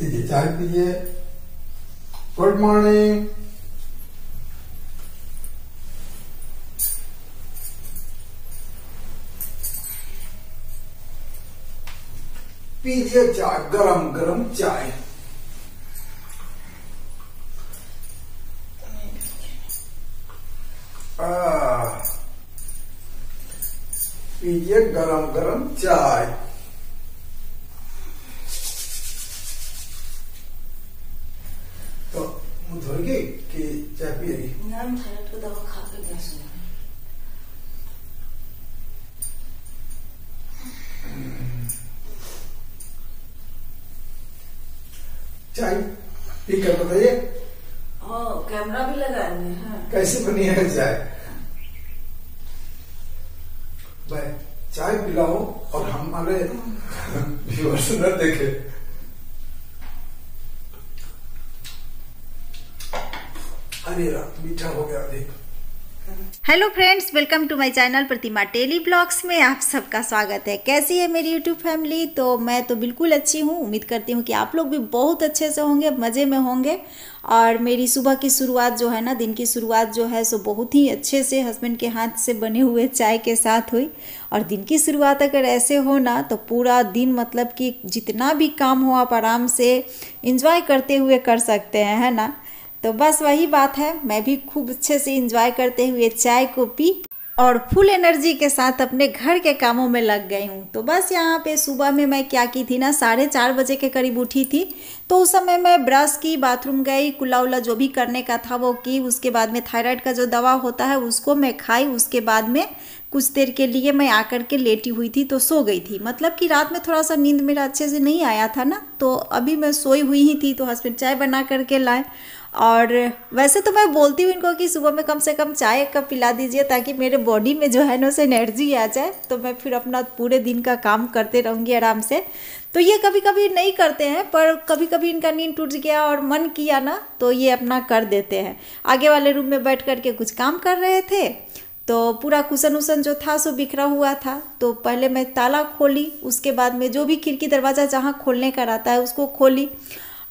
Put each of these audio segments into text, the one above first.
लीजिए चाय पीजिए। Good morning. पीजिए चाय, गरम गरम चाय। पीजिए गरम गरम चाय। तो मुंह धोएगी कि चाय पिएगी? मैम थायराइड को दवा खा के गैस हो गया। चाय पी कर बताइए। कैमरा भी लगा है। कैसी बनी है चाय? भाई चाय पिलाओ और हमारे व्यूअर्स न देखे। अरे मीठा हो गया अधिक। Hello friends, welcome to my channel Pratima daily blogs में आप सबका स्वागत है। कैसी है मेरी यूट्यूब फैमिली? तो मैं तो बिल्कुल अच्छी हूँ। उम्मीद करती हूँ कि आप लोग भी बहुत अच्छे से होंगे, मज़े में होंगे। और मेरी सुबह की शुरुआत जो है ना, दिन की शुरुआत जो है सो बहुत ही अच्छे से हस्बैंड के हाथ से बने हुए चाय के साथ हुई। और दिन की शुरुआत अगर ऐसे हो ना तो पूरा दिन मतलब कि जितना भी काम हो आप आराम से इंजॉय करते हुए कर सकते हैं, है ना। तो बस वही बात है, मैं भी खूब अच्छे से एंजॉय करते हुए चाय को पी और फुल एनर्जी के साथ अपने घर के कामों में लग गई हूँ। तो बस यहाँ पे सुबह में मैं क्या की थी ना, 4:30 बजे के करीब उठी थी। तो उस समय मैं ब्रश की, बाथरूम गई, कुल्ला उल्ला जो भी करने का था वो की। उसके बाद में थायराइड का जो दवा होता है उसको मैं खाई। उसके बाद में कुछ देर के लिए मैं आकर के लेटी हुई थी, तो सो गई थी। मतलब कि रात में थोड़ा सा नींद मेरा अच्छे से नहीं आया था ना, तो अभी मैं सोई हुई ही थी। तो हस्बैंड चाय बना करके लाए। और वैसे तो मैं बोलती हूँ इनको कि सुबह में कम से कम चाय एक कप पिला दीजिए, ताकि मेरे बॉडी में जो है ना उसे एनर्जी आ जाए, तो मैं फिर अपना पूरे दिन का काम करते रहूँगी आराम से। तो ये कभी कभी नहीं करते हैं, पर कभी कभी इनका नींद टूट गया और मन किया ना तो ये अपना कर देते हैं। आगे वाले रूम में बैठ करके कुछ काम कर रहे थे, तो पूरा कुशन उसन जो था सो बिखरा हुआ था। तो पहले मैं ताला खोली, उसके बाद में जो भी खिड़की दरवाज़ा जहाँ खोलने का रहता है उसको खोली।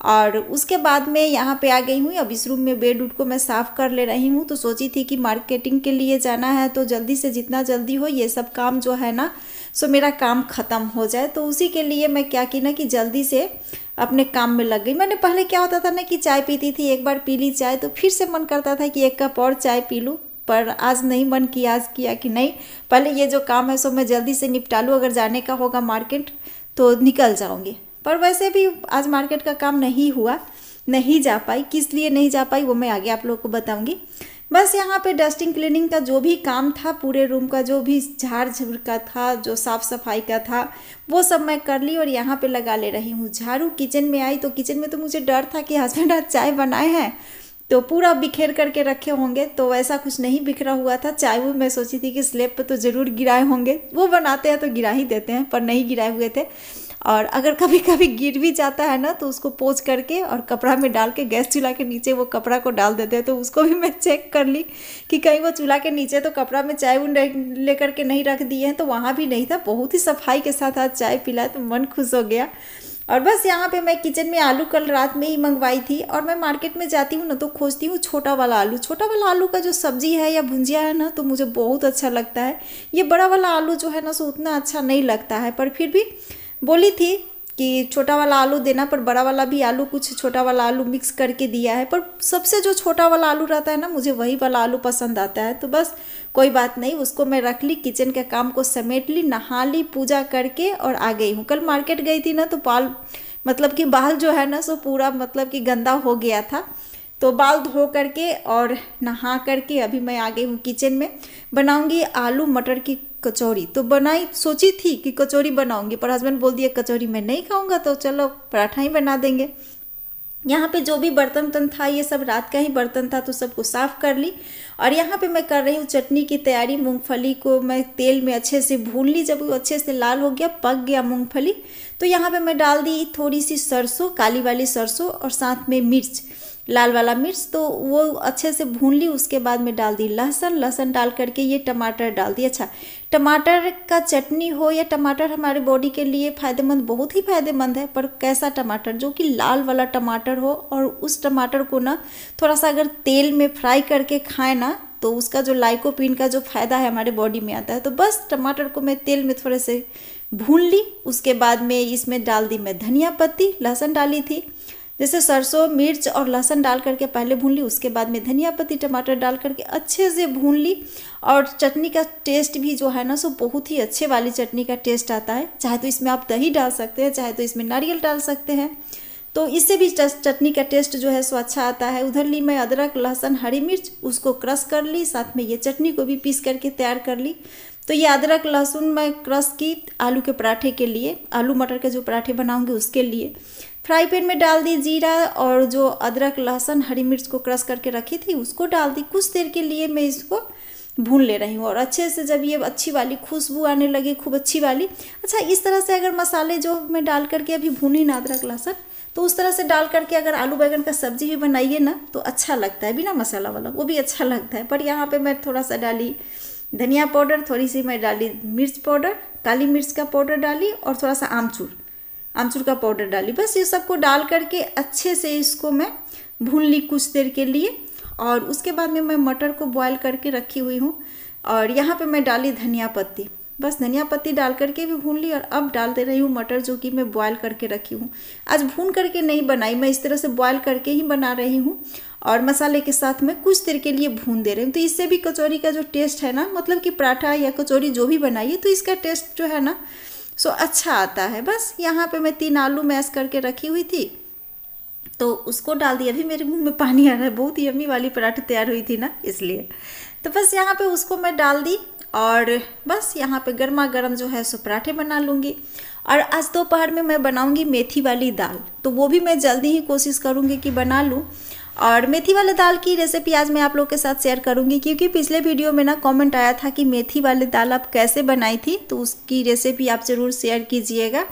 और उसके बाद में यहाँ पे आ गई हूँ। अब इस रूम में बेड उड को मैं साफ़ कर ले रही हूँ। तो सोची थी कि मार्केटिंग के लिए जाना है, तो जल्दी से जितना जल्दी हो ये सब काम जो है ना सो मेरा काम ख़त्म हो जाए। तो उसी के लिए मैं क्या की ना कि जल्दी से अपने काम में लग गई। मैंने पहले क्या होता था ना कि चाय पीती थी, एक बार पी ली चाय तो फिर से मन करता था कि एक कप और चाय पी लूँ, पर आज नहीं मन किया। आज किया कि नहीं, पहले ये जो काम है सो मैं जल्दी से निपटा लूँ। अगर जाने का होगा मार्केट तो निकल जाऊँगी। पर वैसे भी आज मार्केट का काम नहीं हुआ, नहीं जा पाई। किस लिए नहीं जा पाई वो मैं आगे आप लोगों को बताऊंगी। बस यहाँ पे डस्टिंग क्लीनिंग का जो भी काम था, पूरे रूम का जो भी झाड़ झुड़ का था, जो साफ़ सफाई का था, वो सब मैं कर ली। और यहाँ पे लगा ले रही हूँ झाड़ू। किचन में आई तो किचन में तो मुझे डर था कि हस्बैंड आज चाय बनाए हैं तो पूरा बिखेर करके रखे होंगे, तो वैसा कुछ नहीं बिखरा हुआ था। चाय वो मैं सोची थी कि स्लेब पे तो ज़रूर गिराए होंगे, वो बनाते हैं तो गिरा ही देते हैं, पर नहीं गिराए हुए थे। और अगर कभी कभी गिर भी जाता है ना तो उसको पोंछ करके और कपड़ा में डाल के गैस चूल्हा के नीचे वो कपड़ा को डाल देते हैं। तो उसको भी मैं चेक कर ली कि कहीं वो चूल्हा के नीचे तो कपड़ा में चाय ले करके नहीं रख दिए हैं, तो वहाँ भी नहीं था। बहुत ही सफाई के साथ आज चाय पिला, तो मन खुश हो गया। और बस यहाँ पे मैं किचन में आलू कल रात में ही मंगवाई थी। और मैं मार्केट में जाती हूँ ना तो खोजती हूँ छोटा वाला आलू। छोटा वाला आलू का जो सब्जी है या भुंजिया है ना तो मुझे बहुत अच्छा लगता है। ये बड़ा वाला आलू जो है ना सो उतना अच्छा नहीं लगता है, पर फिर भी बोली थी कि छोटा वाला आलू देना, पर बड़ा वाला भी आलू, कुछ छोटा वाला आलू मिक्स करके दिया है। पर सबसे जो छोटा वाला आलू रहता है ना, मुझे वही वाला आलू पसंद आता है। तो बस कोई बात नहीं, उसको मैं रख ली, किचन के काम को समेट ली, नहा ली, पूजा करके और आ गई हूँ। कल मार्केट गई थी ना तो मतलब कि बाल जो है ना सो पूरा मतलब कि गंदा हो गया था। तो बाल धो करके और नहा करके अभी मैं आ गई हूँ किचन में। बनाऊंगी आलू मटर की कचौरी। तो बनाई, सोची थी कि कचौरी बनाऊंगी, पर हस्बैंड बोल दिया कचौरी मैं नहीं खाऊंगा, तो चलो पराठा ही बना देंगे। यहाँ पे जो भी बर्तन वर्तन था ये सब रात का ही बर्तन था, तो सबको साफ़ कर ली। और यहाँ पे मैं कर रही हूँ चटनी की तैयारी। मूंगफली को मैं तेल में अच्छे से भून ली। जब वो अच्छे से लाल हो गया, पक गया मूंगफली, तो यहाँ पे मैं डाल दी थोड़ी सी सरसों, काली वाली सरसों, और साथ में मिर्च। लाल वाला मिर्च, तो वो अच्छे से भून ली। उसके बाद में डाल दी लहसुन, लहसुन डाल करके ये टमाटर डाल दी। अच्छा, टमाटर का चटनी हो या टमाटर हमारे बॉडी के लिए फ़ायदेमंद, बहुत ही फ़ायदेमंद है, पर कैसा टमाटर, जो कि लाल वाला टमाटर हो। और उस टमाटर को ना थोड़ा सा अगर तेल में फ्राई करके खाएं ना, तो उसका जो लाइकोपीन का जो फ़ायदा है हमारे बॉडी में आता है। तो बस टमाटर को मैं तेल में थोड़े से भून ली। उसके बाद में इसमें डाल दी मैं धनिया पत्ती, लहसुन डाली थी, जैसे सरसों मिर्च और लहसुन डाल करके पहले भून ली। उसके बाद में धनिया पत्ती टमाटर डाल करके अच्छे से भून ली। और चटनी का टेस्ट भी जो है ना सो बहुत ही अच्छे वाली चटनी का टेस्ट आता है। चाहे तो इसमें आप दही डाल सकते हैं, चाहे तो इसमें नारियल डाल सकते हैं, तो इससे भी चटनी का टेस्ट जो है सो अच्छा आता है। उधर ली मैं अदरक लहसुन हरी मिर्च, उसको क्रश कर ली, साथ में ये चटनी को भी पीस करके तैयार कर ली। तो ये अदरक लहसुन मैं क्रश की आलू के पराठे के लिए, आलू मटर के जो पराठे बनाऊंगी उसके लिए। फ्राई पैन में डाल दी जीरा, और जो अदरक लहसुन हरी मिर्च को क्रश करके रखी थी उसको डाल दी। कुछ देर के लिए मैं इसको भून ले रही हूँ, और अच्छे से जब ये अच्छी वाली खुशबू आने लगी, खूब अच्छी वाली। अच्छा, इस तरह से अगर मसाले जो मैं डाल करके अभी भूनी ना अदरक लहसुन, तो उस तरह से डाल करके अगर आलू बैंगन का सब्जी भी बनाइए ना तो अच्छा लगता है, बिना मसाला वाला, वो भी अच्छा लगता है। पर यहाँ पे मैं थोड़ा सा डाली धनिया पाउडर, थोड़ी सी मैं डाली मिर्च पाउडर, काली मिर्च का पाउडर डाली, और थोड़ा सा आमचूर का पाउडर डाली। बस ये सबको डाल करके अच्छे से इसको मैं भून ली कुछ देर के लिए। और उसके बाद में मैं मटर को बॉयल करके रखी हुई हूँ, और यहाँ पे मैं डाली धनिया पत्ती, बस धनिया पत्ती डाल करके भी भून ली। और अब डाल दे रही हूँ मटर, जो कि मैं बॉयल करके रखी हूँ। आज भून करके नहीं बनाई, मैं इस तरह से बॉयल करके ही बना रही हूँ, और मसाले के साथ में कुछ देर के लिए भून दे रही हूँ। तो इससे भी कचौरी का जो टेस्ट है ना, मतलब कि पराठा या कचौरी जो भी बनाइए, तो इसका टेस्ट जो है ना सो अच्छा आता है। बस यहाँ पे मैं 3 आलू मैश करके रखी हुई थी, तो उसको डाल दिया। अभी मेरे मुंह में पानी आ रहा है, बहुत ही यम्मी वाली पराठे तैयार हुई थी ना, इसलिए। तो बस यहाँ पे उसको मैं डाल दी, और बस यहाँ पे गर्मा गर्म जो है सो पराठे बना लूँगी। और आज दोपहर में मैं बनाऊँगी मेथी वाली दाल, तो वो भी मैं जल्दी ही कोशिश करूँगी कि बना लूँ। और मेथी वाले दाल की रेसिपी आज मैं आप लोग के साथ शेयर करूंगी, क्योंकि पिछले वीडियो में ना कमेंट आया था कि मेथी वाली दाल आप कैसे बनाई थी, तो उसकी रेसिपी आप ज़रूर शेयर कीजिएगा।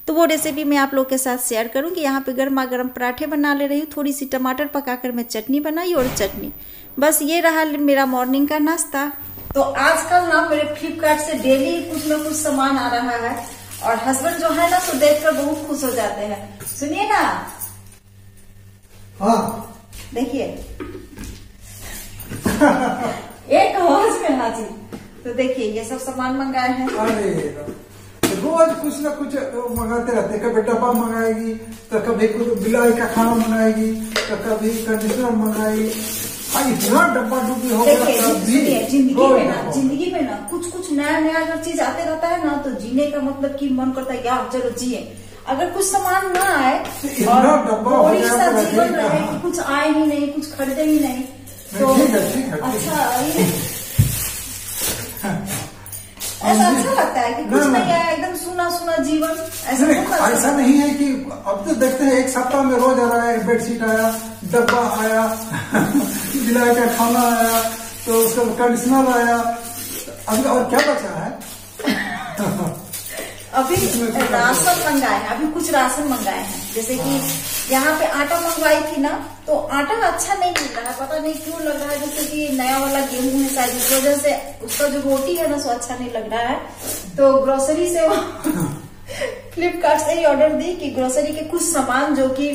तो वो रेसिपी मैं आप लोग के साथ शेयर करूंगी। यहाँ पे गर्मा गर्म पराठे बना ले रही हूँ, थोड़ी सी टमाटर पकाकर मैं चटनी बनाई, और चटनी। बस ये रहा मेरा मॉर्निंग का नाश्ता। तो आजकल ना मेरे फ्लिपकार्ट से डेली कुछ न कुछ सामान आ रहा है, और हस्बैंड जो है ना तो देखकर बहुत खुश हो जाते हैं। सुनिए ना। हाँ देखिए एक आवाज में हाजिर। तो देखिए ये सब सामान मंगाए हैं। अरे रोज कुछ ना कुछ मंगाते रहते, कभी डब्बा मंगाएगी, तो कभी बिलाई का खाना मंगाएगी, तो कभी कंडीशनर मंगाएगी। इतना डब्बा डुब्बी हो गया। जिंदगी में ना कुछ नया नया अगर चीज आते रहता है ना, तो जीने का मतलब कि मन करता है यार चलो जिए। अगर कुछ सामान ना आए और थोड़ी सा जीवन रहे कि कुछ आए ही नहीं, कुछ खरीदे ही नहीं, तो अच्छा ऐसा अच्छा लगता है कि कुछ नहीं आया, एकदम सुना सुना जीवन। ऐसा नहीं है कि अब तो देखते हैं एक सप्ताह में रोज आ रहा है, बेडशीट आया, डब्बा आया, बिलाई का खाना आया, तो उसका कंडीशनर आया। अभी और क्या बचा है? अभी राशन मंगाए हैं, अभी कुछ राशन मंगाए हैं। जैसे कि यहाँ पे आटा मंगवाई थी ना, तो आटा अच्छा नहीं मिल रहा है, पता नहीं क्यों लग रहा है जैसे कि नया वाला गेहूं है शायद, इस वजह से उसका जो रोटी है ना सो अच्छा नहीं लग रहा है। तो ग्रोसरी से फ्लिपकार्ट से ही ऑर्डर दी कि ग्रोसरी के कुछ सामान जो कि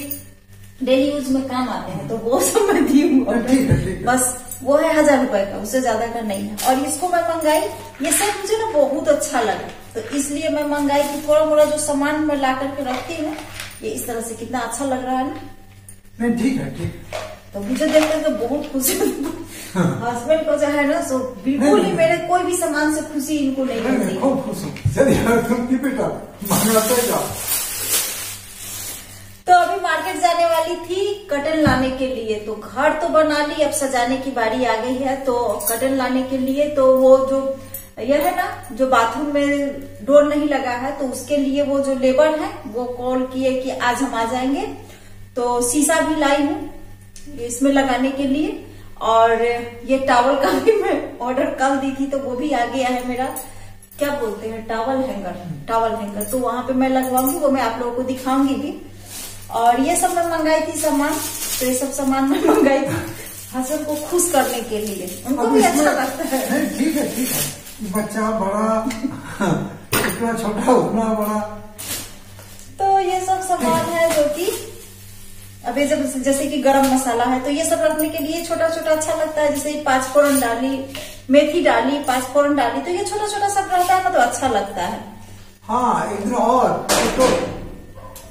डेली यूज में काम आते हैं, तो वो सब मैं दी हूँ ऑर्डर। बस वो है 1000 रुपए का, उससे ज्यादा का नहीं है। और इसको मैं मंगाई, ये सब मुझे ना बहुत अच्छा लगा, तो इसलिए मैं मंगाई कि थोड़ा मोड़ा जो सामान मैं ला करके रखती हूँ, ये इस तरह से कितना अच्छा लग रहा है ना। नहीं ठीक है, ठीक। तो मुझे देख करके बहुत खुशी। हस्बैंड को जो है ना सो बिल्कुल ही मेरे कोई भी सामान से खुशी इनको नहीं मिलती। खूब खुश हूँ। चलिए तुम की बेटा मंगाते जाओ। तो अभी मार्केट जाने वाली थी कर्टन लाने के लिए, तो घर तो बना ली, अब सजाने की बारी आ गई है। तो कर्टन लाने के लिए तो वो जो यह है ना, जो बाथरूम में डोर नहीं लगा है, तो उसके लिए वो जो लेबर है वो कॉल किए कि आज हम आ जाएंगे। तो शीशा भी लाई हूँ इसमें लगाने के लिए, और ये टॉवल का भी मैं ऑर्डर कल दी थी, तो वो भी आ गया है मेरा, क्या बोलते हैं, टॉवल हैंगर। तो वहां पे मैं लगवाऊंगी, वो मैं आप लोगों को दिखाऊंगी भी। और ये सब मैं मंगाई थी सामान, तो ये सब सामान मैं मंगाई हस्बैंड को खुश करने के लिए, उनको भी अच्छा लगता है। नहीं ठीक है, बच्चा बड़ा इतना छोटा उतना बड़ा, तो ये सब सामान है जो कि अभी जब जैसे कि गरम मसाला है तो ये सब रखने के लिए छोटा छोटा अच्छा लगता है। जैसे 5 फोरन डाली, मेथी डाली, 5 फोरन डाली, तो ये छोटा छोटा सब रहता है ना, तो अच्छा लगता है। हाँ एक दिन और तो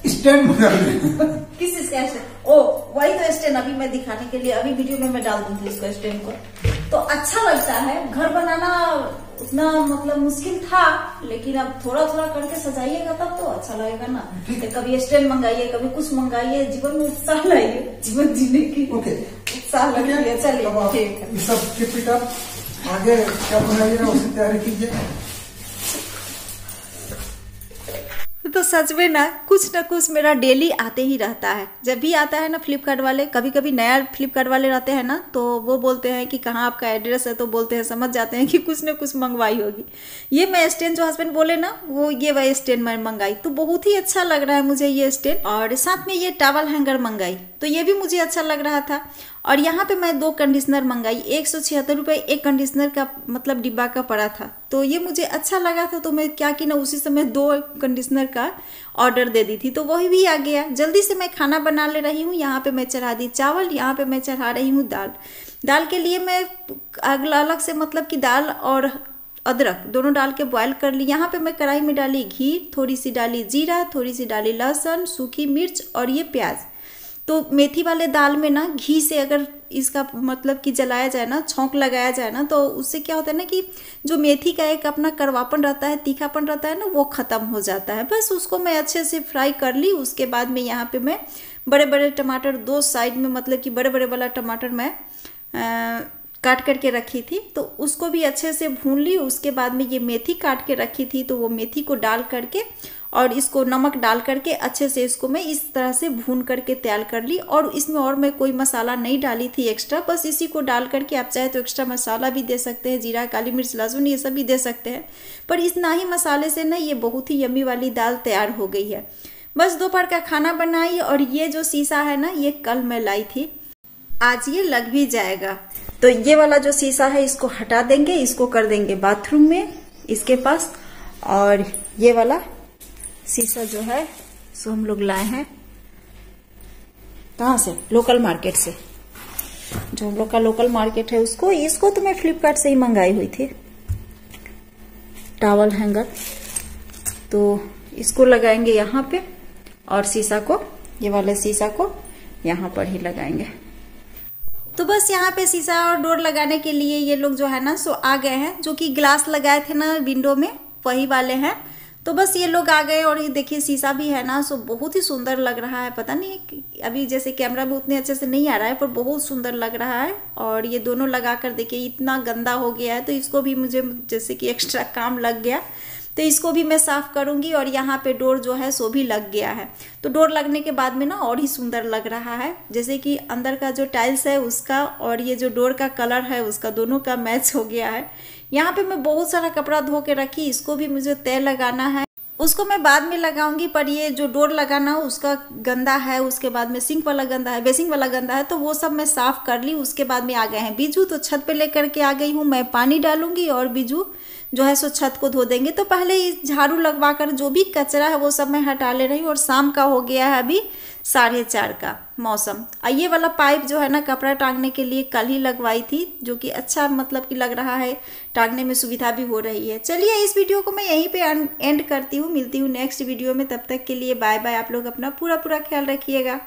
स्टैंड मंगा किस चीज का स्टैंड? ओ वही तो स्टैंड अभी मैं दिखाने के लिए, अभी वीडियो में मैं डाल दूंगी इसको स्टैंड को। तो अच्छा लगता है, घर बनाना उतना मतलब मुश्किल था, लेकिन अब थोड़ा थोड़ा करके सजाइएगा तब तो अच्छा लगेगा ना। कभी स्टैंड मंगाइए, कभी कुछ मंगाइए, जीवन में उत्साह लाइए, जीवन जीने की उत्साह लगे। चलिए ठीक है, सब कीप इट अप, आगे क्या बनाइएगा उसकी तैयारी कीजिए। तो सच में ना कुछ मेरा डेली आते ही रहता है। जब भी आता है ना फ्लिपकार्ट वाले, कभी कभी नया फ्लिपकार्ट वाले रहते हैं ना, तो वो बोलते हैं कि कहाँ आपका एड्रेस है, तो बोलते हैं, समझ जाते हैं कि कुछ न कुछ मंगवाई होगी। ये मैं स्टैंड जो हस्बैंड बोले ना, वो ये वही स्टैंड मैं मंगाई, तो बहुत ही अच्छा लग रहा है मुझे ये स्टैंड। और साथ में ये टॉवल हैंगर मंगाई, तो ये भी मुझे अच्छा लग रहा था। और यहाँ पे मैं 2 कंडीशनर मंगाई, 176 रुपये एक कंडीशनर का मतलब डिब्बा का पड़ा था, तो ये मुझे अच्छा लगा था। तो मैं क्या की ना, उसी समय 2 कंडीशनर का ऑर्डर दे दी थी, तो वही भी आ गया। जल्दी से मैं खाना बना ले रही हूँ। यहाँ पे मैं चढ़ा दी चावल, यहाँ पे मैं चढ़ा रही हूँ दाल। दाल के लिए मैं अलग से मतलब कि दाल और अदरक दोनों डाल के बॉयल कर ली। यहाँ पे मैं कढ़ाई में डाली घी, थोड़ी सी डाली जीरा, थोड़ी सी डाली लहसुन, सूखी मिर्च और ये प्याज। तो मेथी वाले दाल में ना घी से अगर इसका मतलब कि जलाया जाए ना, छौंक लगाया जाए ना, तो उससे क्या होता है ना कि जो मेथी का एक अपना कड़वापन रहता है, तीखापन रहता है ना, वो खत्म हो जाता है। बस उसको मैं अच्छे से फ्राई कर ली। उसके बाद में यहाँ पे मैं बड़े बड़े टमाटर 2 साइड में मतलब कि बड़े बड़े वाला टमाटर मैं काट करके रखी थी, तो उसको भी अच्छे से भून ली। उसके बाद में ये मेथी काट के रखी थी, तो वो मेथी को डाल करके और इसको नमक डाल करके अच्छे से इसको मैं इस तरह से भून करके तैयार कर ली। और इसमें और मैं कोई मसाला नहीं डाली थी एक्स्ट्रा, बस इसी को डाल करके आप चाहे तो एक्स्ट्रा मसाला भी दे सकते हैं, जीरा, काली मिर्च, लहसुन ये सब भी दे सकते हैं, पर इतना ही मसाले से ना ये बहुत ही यम्मी वाली दाल तैयार हो गई है। बस दोपहर का खाना बनाई। और ये जो शीशा है ना, ये कल मैं लाई थी, आज ये लग भी जाएगा। तो ये वाला जो शीशा है इसको हटा देंगे, इसको कर देंगे बाथरूम में इसके पास। और ये वाला शीशा जो है सो हम लोग लाए हैं कहाँ से, लोकल मार्केट से। जो हम लोग का लोकल मार्केट है इसको तो मैं फ्लिपकार्ट से ही मंगाई हुई थी, टॉवल हैंगर। तो इसको लगाएंगे यहाँ पे, और शीशा को, ये वाले शीशा को यहाँ पर ही लगाएंगे। तो बस यहाँ पे शीशा और डोर लगाने के लिए ये लोग जो है ना सो आ गए हैं। जो कि ग्लास लगाए थे ना विंडो में, वही वाले हैं। तो बस ये लोग आ गए। और ये देखिए शीशा भी है ना सो बहुत ही सुंदर लग रहा है। पता नहीं अभी जैसे कैमरा में उतने अच्छे से नहीं आ रहा है, पर बहुत सुंदर लग रहा है। और ये दोनों लगा कर देखिए इतना गंदा हो गया है, तो इसको भी मुझे जैसे कि एक्स्ट्रा काम लग गया, तो इसको भी मैं साफ करूंगी। और यहाँ पे डोर जो है सो भी लग गया है। तो डोर लगने के बाद में ना और ही सुंदर लग रहा है, जैसे कि अंदर का जो टाइल्स है उसका और ये जो डोर का कलर है उसका दोनों का मैच हो गया है। यहाँ पे मैं बहुत सारा कपड़ा धो के रखी, इसको भी मुझे तय लगाना है, उसको मैं बाद में लगाऊंगी। पर ये जो डोर लगाना उसका गंदा है, उसके बाद में सिंक वाला गंदा है, बेसिंग वाला गंदा है, तो वो सब मैं साफ कर ली। उसके बाद में आ गए हैं बीजू, तो छत पे लेकर के आ गई हूँ। मैं पानी डालूंगी और बीजू जो है सो छत को धो देंगे। तो पहले झाड़ू लगवा कर जो भी कचरा है वो सब मैं हटा ले रही हूँ। और शाम का हो गया है अभी 4:30 का मौसम। ये वाला पाइप जो है ना कपड़ा टांगने के लिए कल ही लगवाई थी, जो कि अच्छा मतलब कि लग रहा है, टांगने में सुविधा भी हो रही है। चलिए इस वीडियो को मैं यहीं पे एंड करती हूँ, मिलती हूँ नेक्स्ट वीडियो में। तब तक के लिए बाय बाय। आप लोग अपना पूरा ख्याल रखिएगा।